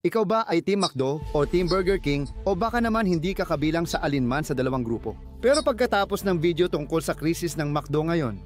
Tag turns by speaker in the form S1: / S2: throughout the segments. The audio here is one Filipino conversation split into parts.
S1: Ikaw ba ay Team McDo o Team Burger King o baka naman hindi ka kabilang sa alinman sa dalawang grupo? Pero pagkatapos ng video tungkol sa krisis ng McDo ngayon,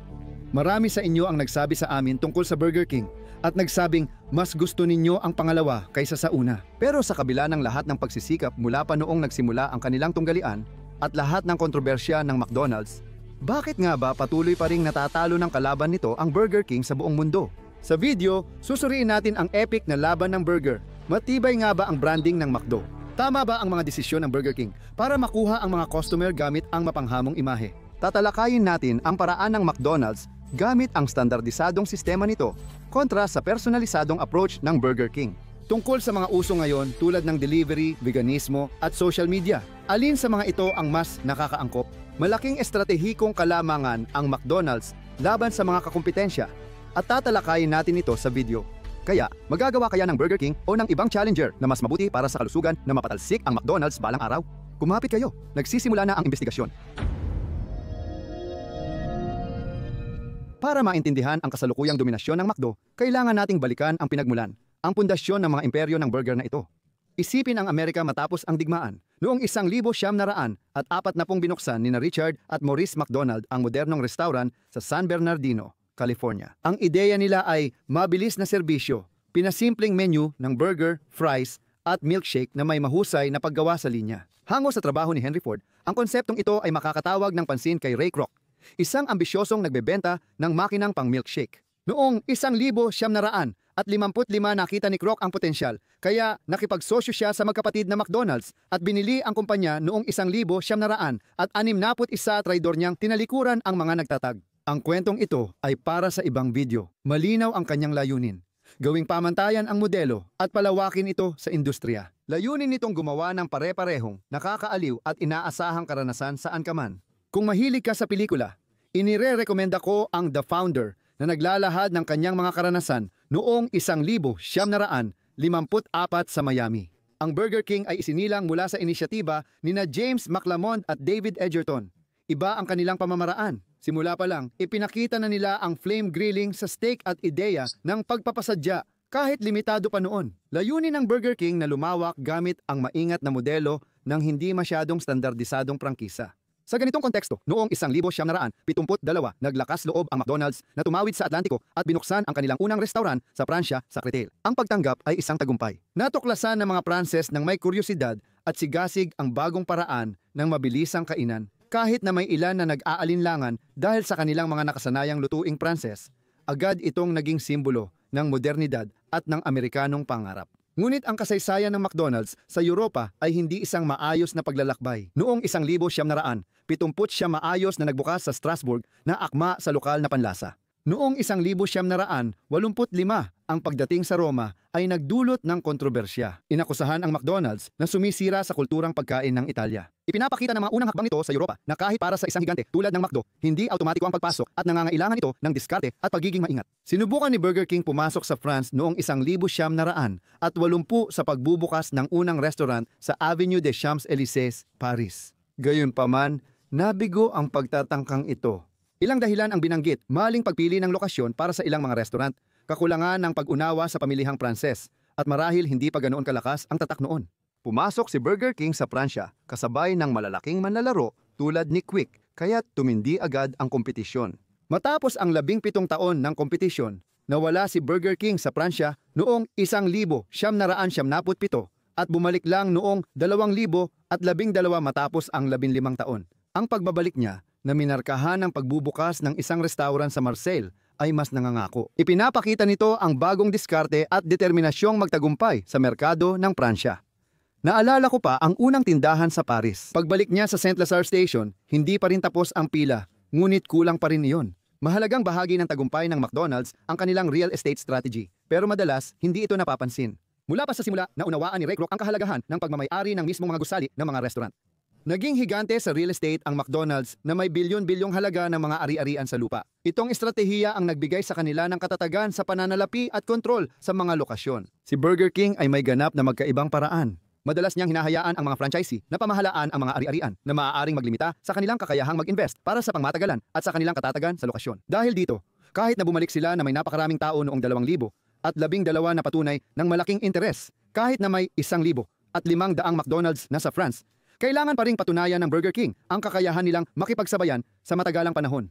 S1: marami sa inyo ang nagsabi sa amin tungkol sa Burger King at nagsabing mas gusto ninyo ang pangalawa kaysa sa una. Pero sa kabila ng lahat ng pagsisikap mula pa noong nagsimula ang kanilang tunggalian at lahat ng kontrobersya ng McDonald's, bakit nga ba patuloy pa ring natatalo ng kalaban nito ang Burger King sa buong mundo? Sa video, susuriin natin ang epic na laban ng burger. Matibay nga ba ang branding ng McDo? Tama ba ang mga desisyon ng Burger King para makuha ang mga customer gamit ang mapanghamong imahe? Tatalakayin natin ang paraan ng McDonald's gamit ang standardisadong sistema nito kontra sa personalisadong approach ng Burger King. Tungkol sa mga uso ngayon tulad ng delivery, veganismo at social media, alin sa mga ito ang mas nakakaangkop? Malaking estratehikong kalamangan ang McDonald's laban sa mga kakumpetensya at tatalakayin natin ito sa video. Kaya, magagawa kaya ng Burger King o ng ibang challenger na mas mabuti para sa kalusugan na mapatalsik ang McDonald's balang araw? Kumapit kayo, nagsisimula na ang investigasyon. Para maintindihan ang kasalukuyang dominasyon ng McDo, kailangan nating balikan ang pinagmulan, ang pundasyon ng mga imperyo ng burger na ito. Isipin ang Amerika matapos ang digmaan. Noong 1940 at 40 binuksan ni Richard at Maurice McDonald ang modernong restaurant sa San Bernardino, California. Ang ideya nila ay mabilis na serbisyo, pinasimpleng menu ng burger, fries, at milkshake na may mahusay na paggawa sa linya. Hango sa trabaho ni Henry Ford, ang konseptong ito ay makakatawag ng pansin kay Ray Kroc, isang ambisyosong nagbebenta ng makinang pang-milkshake. Noong 1955 nakita ni Kroc ang potensyal, kaya nakipagsosyo siya sa magkapatid na McDonald's at binili ang kumpanya noong 1961 traidor niyang tinalikuran ang mga nagtatag. Ang kwentong ito ay para sa ibang video. Malinaw ang kanyang layunin. Gawing pamantayan ang modelo at palawakin ito sa industriya. Layunin nitong gumawa ng pare-parehong, nakakaaliw at inaasahang karanasan saan ka man. Kung mahilig ka sa pelikula, inire-rekomenda ko ang The Founder na naglalahad ng kanyang mga karanasan noong 1954 sa Miami. Ang Burger King ay isinilang mula sa inisyatiba nina James McLamond at David Edgerton. Iba ang kanilang pamamaraan. Simula pa lang, ipinakita na nila ang flame grilling sa steak at ideya ng pagpapasadya kahit limitado pa noon. Layunin ng Burger King na lumawak gamit ang maingat na modelo ng hindi masyadong standardisadong prangkisa. Sa ganitong konteksto, noong 1972, naglakas loob ang McDonald's na tumawid sa Atlantiko at binuksan ang kanilang unang restaurant sa Pransya sa Créteil. Ang pagtanggap ay isang tagumpay. Natuklasan ng mga Pranses ng may kuryosidad at sigasig ang bagong paraan ng mabilisang kainan. Kahit na may ilan na nag-aalinlangan dahil sa kanilang mga nakasanayang lutuing Pranses, agad itong naging simbolo ng modernidad at ng Amerikanong pangarap. Ngunit ang kasaysayan ng McDonald's sa Europa ay hindi isang maayos na paglalakbay. Noong 1970, 70 maayos na nagbukas sa Strasbourg na akma sa lokal na panlasa. Noong 1985, ang pagdating sa Roma ay nagdulot ng kontrobersya. Inakusahan ang McDonald's na sumisira sa kulturang pagkain ng Italia. Ipinapakita ng mga unang hakbang nito sa Europa na kahit para sa isang higante tulad ng McDo, hindi automatiko ang pagpasok at nangangailangan ito ng diskarte at pagiging maingat. Sinubukan ni Burger King pumasok sa France noong 1980 at 80 sa pagbubukas ng unang restaurant sa Avenue des Champs-Élysées, Paris. Gayunpaman, nabigo ang pagtatangkang ito. Ilang dahilan ang binanggit, maling pagpili ng lokasyon para sa ilang mga restaurant, kakulangan ng pag-unawa sa pamilihang Pranses, at marahil hindi pa ganoon kalakas ang tatak noon. Pumasok si Burger King sa Pransya kasabay ng malalaking manlalaro tulad ni Quick, kaya tumindi agad ang kompetisyon. Matapos ang 17 taon ng kompetisyon, nawala si Burger King sa Pransya noong 1977 at bumalik lang noong 2012 matapos ang 15 taon. Ang pagbabalik niya na minarkahan ng pagbubukas ng isang restaurant sa Marseille ay mas nangangako. Ipinapakita nito ang bagong diskarte at determinasyong magtagumpay sa merkado ng Pransya. Naalala ko pa ang unang tindahan sa Paris. Pagbalik niya sa Saint-Lazare Station, hindi pa rin tapos ang pila, ngunit kulang pa rin iyon. Mahalagang bahagi ng tagumpay ng McDonald's ang kanilang real estate strategy, pero madalas hindi ito napapansin. Mula pa sa simula, naunawaan ni Ray Kroc ang kahalagahan ng pagmamay-ari ng mismong mga gusali ng mga restaurant. Naging higante sa real estate ang McDonald's na may bilyon-bilyong halaga ng mga ari-arian sa lupa. Itong estratehiya ang nagbigay sa kanila ng katatagan sa pananalapi at kontrol sa mga lokasyon. Si Burger King ay may ganap na magkaibang paraan. Madalas niyang hinahayaan ang mga franchisee na pamahalaan ang mga ari-arian na maaaring maglimita sa kanilang kakayahang mag-invest para sa pangmatagalan at sa kanilang katatagan sa lokasyon. Dahil dito, kahit na bumalik sila na may napakaraming tao noong 2000 at 12 na patunay ng malaking interes, Kahit na may 1,500 McDonald's na sa France, kailangan pa ring patunayan ng Burger King ang kakayahan nilang makipagsabayan sa matagalang panahon.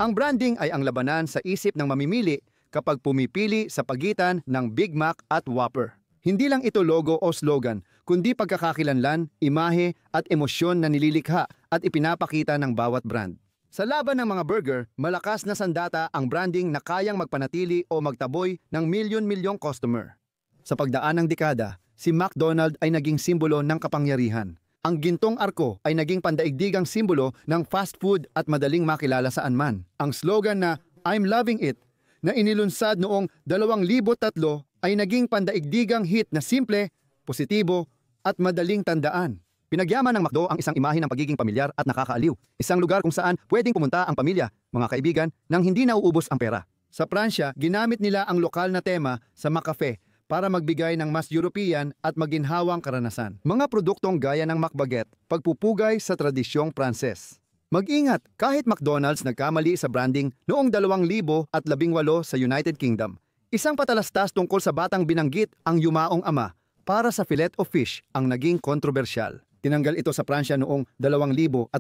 S1: Ang branding ay ang labanan sa isip ng mamimili kapag pumipili sa pagitan ng Big Mac at Whopper. Hindi lang ito logo o slogan, kundi pagkakakilanlan, imahe at emosyon na nililikha at ipinapakita ng bawat brand. Sa laban ng mga burger, malakas na sandata ang branding na kayang magpanatili o magtaboy ng milyon-milyong customer. Sa pagdaan ng dekada, si McDonald ay naging simbolo ng kapangyarihan. Ang gintong arko ay naging pandaigdigang simbolo ng fast food at madaling makilala saan man. Ang slogan na "I'm loving it" na inilunsad noong 2003 ay naging pandaigdigang hit na simple, positibo at madaling tandaan. Pinagyaman ng McDo ang isang imahe ng pagiging pamilyar at nakakaaliw. Isang lugar kung saan pwedeng pumunta ang pamilya, mga kaibigan, nang hindi nauubos ang pera. Sa Pransya, ginamit nila ang lokal na tema sa McCafe para magbigay ng mas European at maginhawang karanasan. Mga produktong gaya ng McBaguette, pagpupugay sa tradisyong Pranses. Mag-ingat, kahit McDonald's nagkamali sa branding noong 2018 sa United Kingdom. Isang patalastas tungkol sa batang binanggit ang yumaong ama para sa fillet of fish ang naging kontrobersyal. Tinanggal ito sa Pransya noong 2013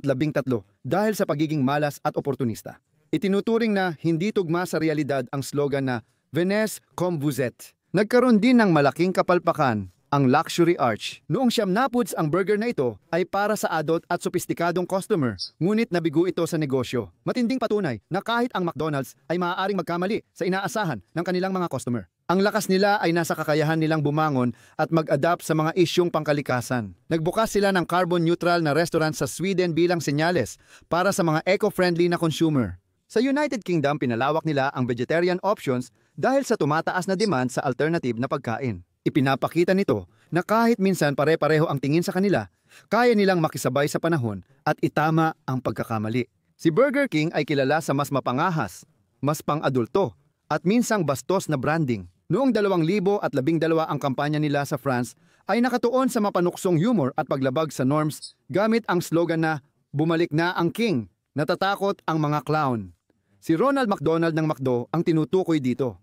S1: dahil sa pagiging malas at oportunista. Itinuturing na hindi tugma sa realidad ang slogan na "Venez comme vous êtes." Nagkaroon din ng malaking kapalpakan ang Luxury Arch. Noong siyam napuds ang burger na ito ay para sa adult at sopistikadong customer, ngunit nabigo ito sa negosyo. Matinding patunay na kahit ang McDonald's ay maaaring magkamali sa inaasahan ng kanilang mga customer. Ang lakas nila ay nasa kakayahan nilang bumangon at mag-adapt sa mga isyong pangkalikasan. Nagbukas sila ng carbon-neutral na restaurant sa Sweden bilang senyales para sa mga eco-friendly na consumer. Sa United Kingdom, pinalawak nila ang vegetarian options dahil sa tumataas na demand sa alternative na pagkain. Ipinapakita nito na kahit minsan pare-pareho ang tingin sa kanila, kaya nilang makisabay sa panahon at itama ang pagkakamali. Si Burger King ay kilala sa mas mapangahas, mas pang-adulto, at minsang bastos na branding. Noong 2012 ang kampanya nila sa France ay nakatuon sa mapanuksong humor at paglabag sa norms gamit ang slogan na "Bumalik na ang King, natatakot ang mga clown." Si Ronald McDonald ng McDo ang tinutukoy dito.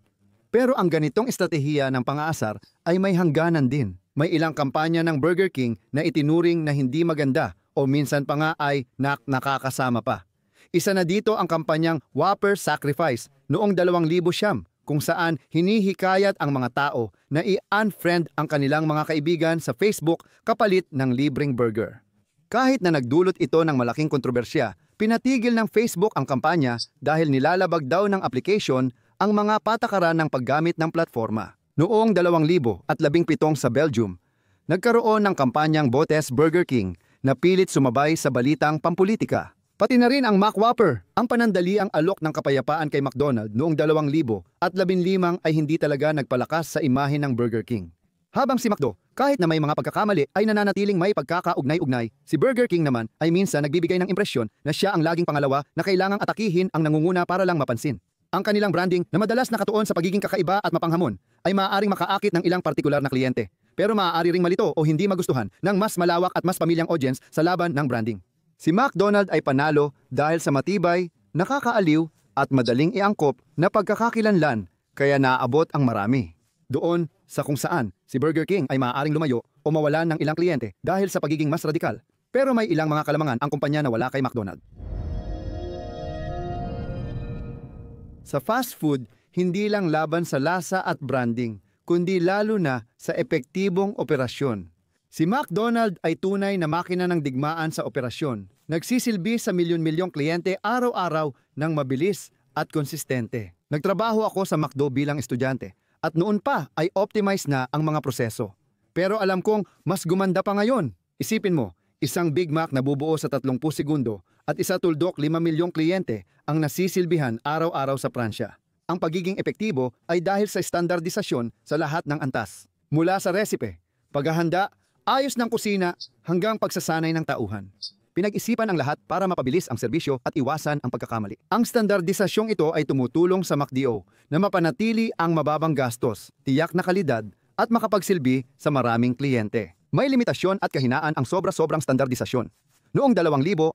S1: Pero ang ganitong estratehiya ng pang-aasar ay may hangganan din. May ilang kampanya ng Burger King na itinuring na hindi maganda o minsan pa nga ay nakakasama pa. Isa na dito ang kampanyang Whopper Sacrifice noong 2009 kung saan hinihikayat ang mga tao na i-unfriend ang kanilang mga kaibigan sa Facebook kapalit ng libreng burger. Kahit na nagdulot ito ng malaking kontrobersya, pinatigil ng Facebook ang kampanya dahil nilalabag daw ng application ang mga patakaran ng paggamit ng platforma. Noong 2017 sa Belgium, nagkaroon ng kampanyang Botes Burger King na pilit sumabay sa balitang pampulitika. Pati na rin ang McWhopper, ang panandaliang alok ng kapayapaan kay McDonald noong 2015 ay hindi talaga nagpalakas sa imahe ng Burger King. Habang si McDo, kahit na may mga pagkakamali ay nananatiling may pagkakaugnay-ugnay, si Burger King naman ay minsan nagbibigay ng impresyon na siya ang laging pangalawa na kailangang atakihin ang nangunguna para lang mapansin. Ang kanilang branding na madalas nakatuon sa pagiging kakaiba at mapanghamon ay maaaring makaakit ng ilang partikular na kliyente, pero maaari ring malito o hindi magustuhan ng mas malawak at mas pamilyang audience sa laban ng branding. Si McDonald ay panalo dahil sa matibay, nakakaaliw at madaling iangkop na pagkakakilanlan kaya naabot ang marami. Doon sa kung saan si Burger King ay maaaring lumayo o mawalan ng ilang kliyente dahil sa pagiging mas radikal, pero may ilang mga kalamangan ang kumpanya na wala kay McDonald. Sa fast food, hindi lang laban sa lasa at branding, kundi lalo na sa epektibong operasyon. Si McDonald ay tunay na makina ng digmaan sa operasyon. Nagsisilbi sa milyon-milyong kliyente araw-araw ng mabilis at konsistente. Nagtrabaho ako sa McDo bilang estudyante at noon pa ay optimize na ang mga proseso. Pero alam kong mas gumanda pa ngayon. Isipin mo, isang Big Mac na bubuo sa 30 segundo at isa tuldok 5 milyong kliyente ang nasisilbihan araw-araw sa Pransya. Ang pagiging epektibo ay dahil sa standardisasyon sa lahat ng antas. Mula sa resipe, paghahanda, ayos ng kusina, hanggang pagsasanay ng tauhan. Pinag-isipan ang lahat para mapabilis ang serbisyo at iwasan ang pagkakamali. Ang standardisasyong ito ay tumutulong sa McDo na mapanatili ang mababang gastos, tiyak na kalidad at makapagsilbi sa maraming kliyente. May limitasyon at kahinaan ang sobra-sobrang standardisasyon. Noong 2014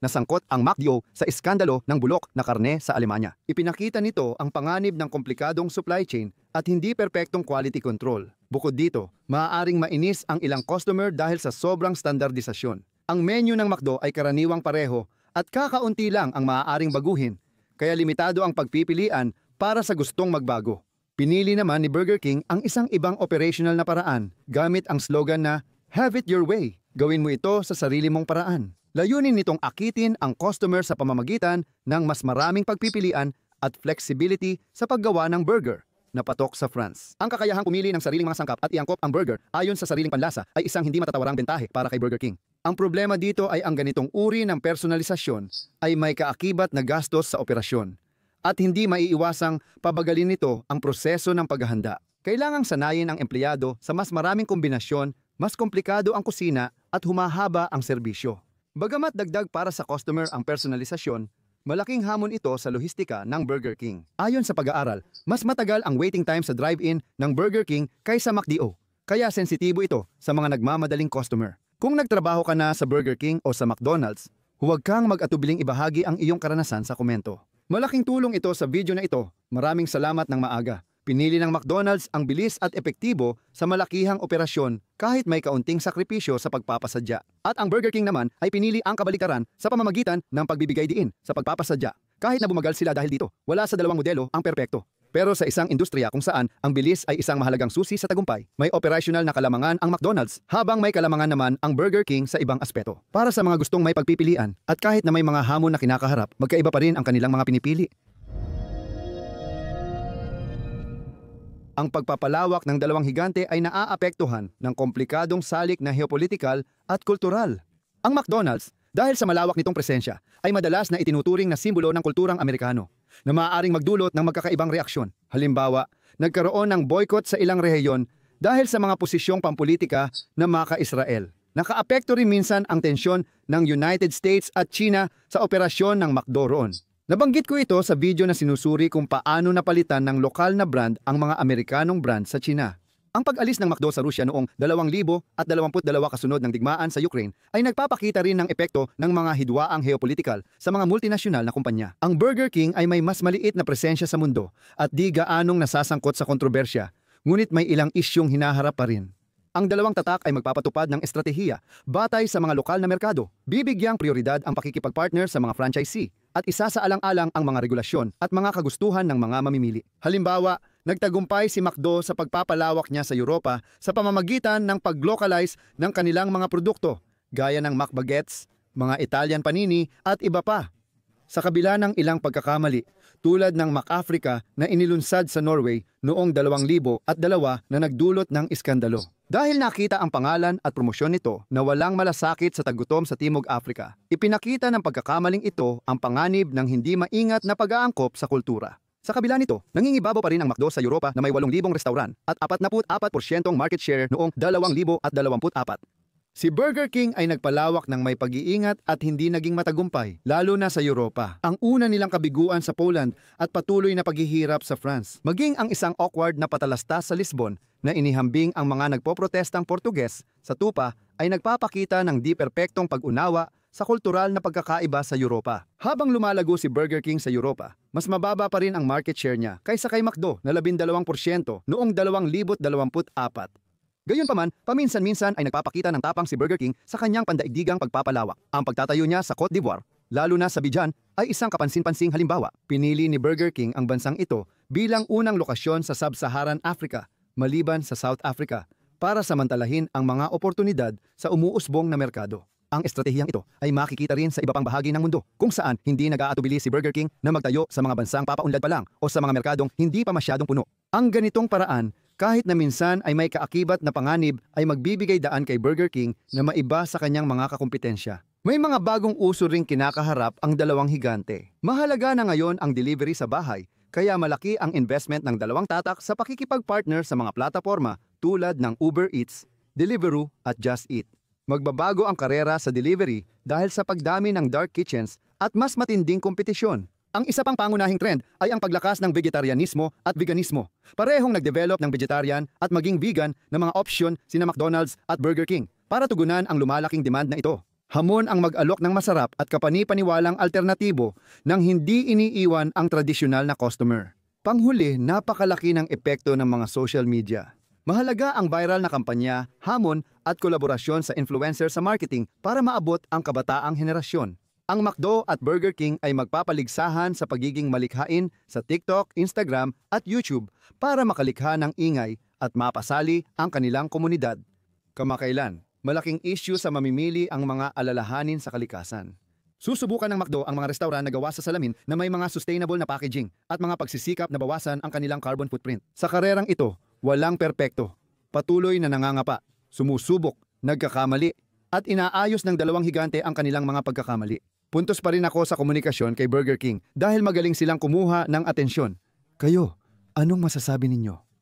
S1: nasangkot ang McDo sa iskandalo ng bulok na karne sa Alemanya. Ipinakita nito ang panganib ng komplikadong supply chain at hindi perpektong quality control. Bukod dito, maaaring mainis ang ilang customer dahil sa sobrang standardisasyon. Ang menu ng McDo ay karaniwang pareho at kakaunti lang ang maaaring baguhin, kaya limitado ang pagpipilian para sa gustong magbago. Pinili naman ni Burger King ang isang ibang operational na paraan gamit ang slogan na "Have it your way." Gawin mo ito sa sarili mong paraan. Layunin nitong akitin ang customer sa pamamagitan ng mas maraming pagpipilian at flexibility sa paggawa ng burger na patok sa France. Ang kakayahang pumili ng sariling mga sangkap at iangkop ang burger ayon sa sariling panlasa ay isang hindi matatawarang bentahe para kay Burger King. Ang problema dito ay ang ganitong uri ng personalisasyon ay may kaakibat na gastos sa operasyon at hindi maiiwasang pabagalin nito ang proseso ng paghahanda. Kailangang sanayin ang empleyado sa mas maraming kombinasyon, mas komplikado ang kusina at humahaba ang serbisyo. Bagamat dagdag para sa customer ang personalisasyon, malaking hamon ito sa lohistika ng Burger King. Ayon sa pag-aaral, mas matagal ang waiting time sa drive-in ng Burger King kaysa McDo, kaya sensitibo ito sa mga nagmamadaling customer. Kung nagtrabaho ka na sa Burger King o sa McDonald's, huwag kang mag-atubiling ibahagi ang iyong karanasan sa komento. Malaking tulong ito sa video na ito. Maraming salamat ng maaga. Pinili ng McDonald's ang bilis at epektibo sa malakihang operasyon kahit may kaunting sakripisyo sa pagpapasadya. At ang Burger King naman ay pinili ang kabalikaran sa pamamagitan ng pagbibigay diin sa pagpapasadya. Kahit na bumagal sila dahil dito, wala sa dalawang modelo ang perpekto. Pero sa isang industriya kung saan ang bilis ay isang mahalagang susi sa tagumpay, may operational na kalamangan ang McDonald's habang may kalamangan naman ang Burger King sa ibang aspeto. Para sa mga gustong may pagpipilian at kahit na may mga hamon na kinakaharap, magkaiba pa rin ang kanilang mga pinipili. Ang pagpapalawak ng dalawang higante ay naaapektuhan ng komplikadong salik na geopolitikal at kultural. Ang McDonald's, dahil sa malawak nitong presensya, ay madalas na itinuturing na simbolo ng kulturang Amerikano na maaaring magdulot ng magkakaibang reaksyon. Halimbawa, nagkaroon ng boycott sa ilang rehiyon dahil sa mga posisyong pampolitika ng maka-Israel. Nakaapekto rin minsan ang tensyon ng United States at China sa operasyon ng McDo roon. Nabanggit ko ito sa video na sinusuri kung paano napalitan ng lokal na brand ang mga Amerikanong brand sa China. Ang pag-alis ng McDo sa Rusya noong 2022 kasunod ng digmaan sa Ukraine ay nagpapakita rin ng epekto ng mga hidwaang geopolitikal sa mga multinasyonal na kumpanya. Ang Burger King ay may mas maliit na presensya sa mundo at di gaanong nasasangkot sa kontrobersya, ngunit may ilang isyong hinaharap pa rin. Ang dalawang tatak ay magpapatupad ng estratehiya batay sa mga lokal na merkado. Bibigyang prioridad ang pakikipagpartner sa mga franchisee at isasaalang-alang ang mga regulasyon at mga kagustuhan ng mga mamimili. Halimbawa, nagtagumpay si McDo sa pagpapalawak niya sa Europa sa pamamagitan ng pag-localize ng kanilang mga produkto, gaya ng McBaguettes, mga Italian panini at iba pa. Sa kabila ng ilang pagkakamali, tulad ng McAfrica na inilunsad sa Norway noong 2002 na nagdulot ng iskandalo. Dahil nakita ang pangalan at promosyon nito na walang malasakit sa taggutom sa Timog Africa, ipinakita ng pagkakamaling ito ang panganib ng hindi maingat na pag-aangkop sa kultura. Sa kabila nito, nangingibabaw pa rin ang McDo sa Europa na may 8,000 restaurant at 44% market share noong 2024. Si Burger King ay nagpalawak ng may pag-iingat at hindi naging matagumpay, lalo na sa Europa. Ang una nilang kabiguan sa Poland at patuloy na paghihirap sa France. Maging ang isang awkward na patalastas sa Lisbon na inihambing ang mga nagpoprotestang Portuges sa tupa ay nagpapakita ng di perpektong pag-unawa sa kultural na pagkakaiba sa Europa. Habang lumalago si Burger King sa Europa, mas mababa pa rin ang market share niya kaysa kay McDo na 12% noong 2024. Gayunpaman, paminsan-minsan ay nagpapakita ng tapang si Burger King sa kanyang pandaigdigang pagpapalawak. Ang pagtatayo niya sa Cote d'Ivoire, lalo na sa Abidjan, ay isang kapansin-pansing halimbawa. Pinili ni Burger King ang bansang ito bilang unang lokasyon sa Sub-Saharan Africa, maliban sa South Africa, para samantalahin ang mga oportunidad sa umuusbong na merkado. Ang estratehiyang ito ay makikita rin sa iba pang bahagi ng mundo, kung saan hindi nag-aatubili si Burger King na magtayo sa mga bansang papaunlad pa lang o sa mga merkadong hindi pa masyadong puno. Ang ganitong paraan, kahit na minsan ay may kaakibat na panganib, ay magbibigay daan kay Burger King na maiba sa kanyang mga kakumpetensya. May mga bagong uso ring kinakaharap ang dalawang higante. Mahalaga na ngayon ang delivery sa bahay, kaya malaki ang investment ng dalawang tatak sa pakikipag-partner sa mga plataforma tulad ng Uber Eats, Deliveroo at Just Eat. Magbabago ang karera sa delivery dahil sa pagdami ng dark kitchens at mas matinding kompetisyon. Ang isa pang pangunahing trend ay ang paglakas ng vegetarianismo at veganismo. Parehong nag-develop ng vegetarian at maging vegan na mga opsyon sina McDonald's at Burger King para tugunan ang lumalaking demand na ito. Hamon ang mag-alok ng masarap at kapani-paniwalang alternatibo nang hindi iniiwan ang tradisyonal na customer. Panghuli, napakalaki ng epekto ng mga social media. Mahalaga ang viral na kampanya, hamon at kolaborasyon sa influencer sa marketing para maabot ang kabataang henerasyon. Ang McDo at Burger King ay magpapaligsahan sa pagiging malikhain sa TikTok, Instagram at YouTube para makalikha ng ingay at mapasali ang kanilang komunidad. Kamakailan, malaking issue sa mamimili ang mga alalahanin sa kalikasan. Susubukan ng McDo ang mga restaurant na gawa sa salamin na may mga sustainable na packaging at mga pagsisikap na bawasan ang kanilang carbon footprint. Sa karerang ito, walang perpekto. Patuloy na nangangapa, sumusubok, nagkakamali, at inaayos ng dalawang higante ang kanilang mga pagkakamali. Puntos pa rin ako sa komunikasyon kay Burger King dahil magaling silang kumuha ng atensyon. Kayo, anong masasabi ninyo?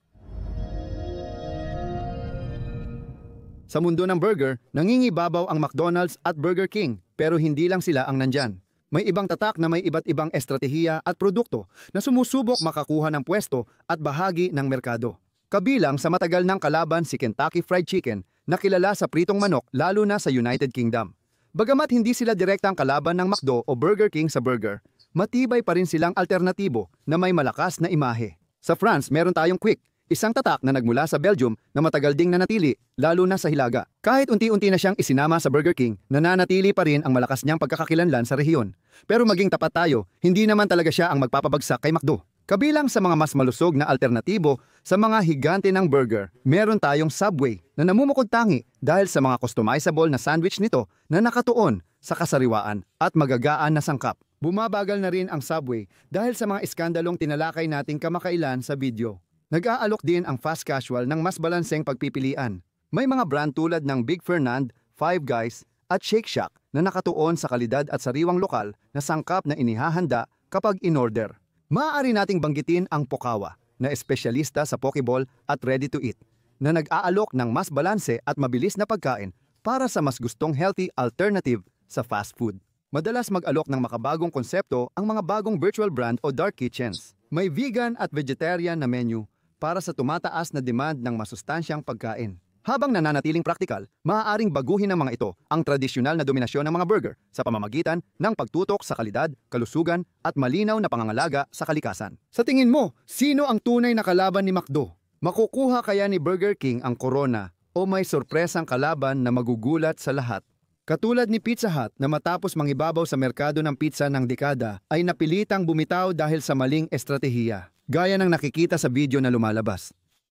S1: Sa mundo ng burger, nangingibabaw ang McDonald's at Burger King pero hindi lang sila ang nandyan. May ibang tatak na may iba't ibang estratehiya at produkto na sumusubok makakuha ng pwesto at bahagi ng merkado. Kabilang sa matagal ng kalaban si Kentucky Fried Chicken na kilala sa pritong manok lalo na sa United Kingdom. Bagamat hindi sila direktang kalaban ng McDo o Burger King sa burger, matibay pa rin silang alternatibo na may malakas na imahe. Sa France, meron tayong Quick, isang tatak na nagmula sa Belgium na matagal ding nanatili, lalo na sa Hilaga. Kahit unti-unti na siyang isinama sa Burger King, nananatili pa rin ang malakas niyang pagkakakilanlan sa rehiyon. Pero maging tapat tayo, hindi naman talaga siya ang magpapabagsak kay McDo. Kabilang sa mga mas malusog na alternatibo sa mga higante ng burger, meron tayong Subway na namumukod tangi dahil sa mga customizable na sandwich nito na nakatuon sa kasariwaan at magagaan na sangkap. Bumabagal na rin ang Subway dahil sa mga iskandalong tinalakay nating kamakailan sa video. Nag-aalok din ang fast casual ng mas balanseng pagpipilian. May mga brand tulad ng Big Fernand, Five Guys at Shake Shack na nakatuon sa kalidad at sariwang lokal na sangkap na inihahanda kapag in-order. Maaari nating banggitin ang Pokawa na espesyalista sa pokeball at ready-to-eat na nag-aalok ng mas balanse at mabilis na pagkain para sa mas gustong healthy alternative sa fast food. Madalas mag-alok ng makabagong konsepto ang mga bagong virtual brand o dark kitchens. May vegan at vegetarian na menu para sa tumataas na demand ng masustansyang pagkain. Habang nananatiling praktikal, maaaring baguhin ng mga ito ang tradisyonal na dominasyon ng mga burger sa pamamagitan ng pagtutok sa kalidad, kalusugan at malinaw na pangangalaga sa kalikasan. Sa tingin mo, sino ang tunay na kalaban ni McDo? Makukuha kaya ni Burger King ang corona o may sorpresang kalaban na magugulat sa lahat? Katulad ni Pizza Hut na matapos mangibabaw sa merkado ng pizza ng dekada ay napilitang bumitaw dahil sa maling estratehiya, gaya ng nakikita sa video na lumalabas.